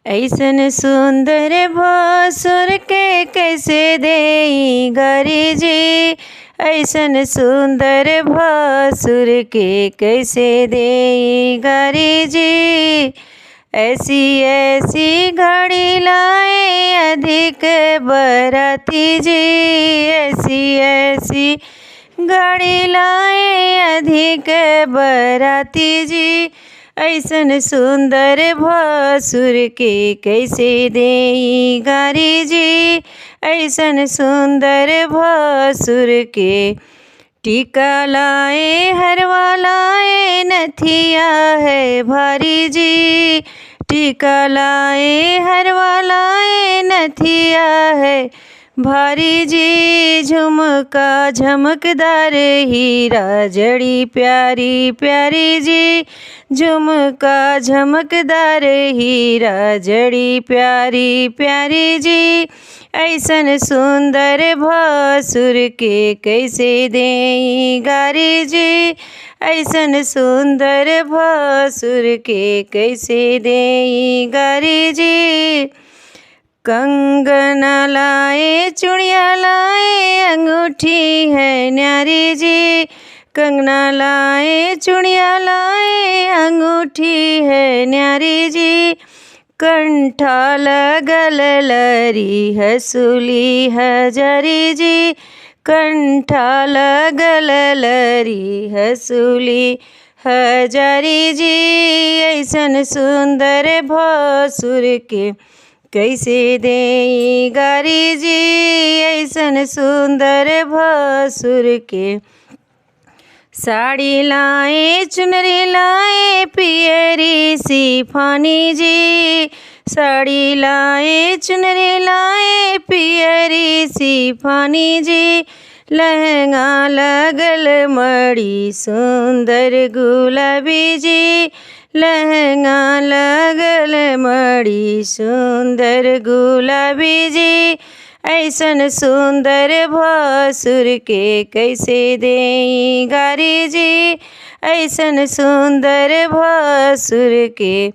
ऐसन सुंदर भसुर के कैसे देई गारी जी। ऐसन सुंदर भसुर के कैसे देई गारी जी। ऐसी ऐसी घड़ी लाए अधिक बराती जी। ऐसी ऐसी घड़ी लाए अधिक बराती जी। ऐसन सुंदर भसुर के कैसे देई गारी जी। ऐसन सुंदर भसुर के टीका लाए हरवा लाए नथिया है भारी जी। टीका लाए हरवा लाए नथिया है भारी जी। झुमका झमकदार हीरा जड़ी प्यारी प्यारी जी। झुमका झमकदार हीरा जड़ी प्यारी प्यारी जी। ऐसन सुंदर भसुर के कैसे देई गारी जी। ऐसन सुंदर भसुर के कैसे देई गारी जी। कंगना लाए चूड़िया लाए अंगूठी है न्यारी जी। कंगना लाए चूड़िया लाए अंगूठी है न्यारी जी। कंठा लगल लरी हसूली हजारी जी। कंठा लगल लरी हसूली हजारी जी। ऐसन सुंदर भसुर के कैसे देई गारी जी। ऐसन सुंदर भसुर के साड़ी लाए चुनरी लाए पियरी सी फानी जी। साड़ी लाए चुनरी लाए पियरी सी फानी जी। लहंगा लगल मड़ी सुंदर गुलाबी जी। लहंगा लगल मड़ी सुंदर गुलाबी जी। ऐसन सुंदर भसुर के कैसे देई गारी जी। ऐसन सुंदर भसुर के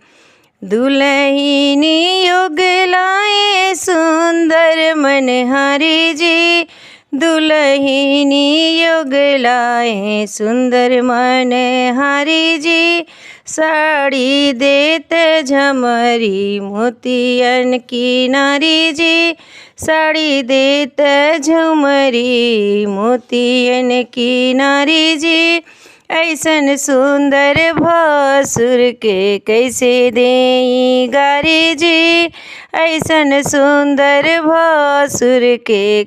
दुल्हनी योग लाए सुंदर मनहारी जी। दुल्हनी योग लाए सुंदर मनहारी जी। साड़ी देत झमरी मोतियन की नारी जी। साड़ी देत झुमरी मोतियन की नारी जी। ऐसन सुंदर भसुर के कैसे देई गारी जी। ऐसन सुंदर भसुर के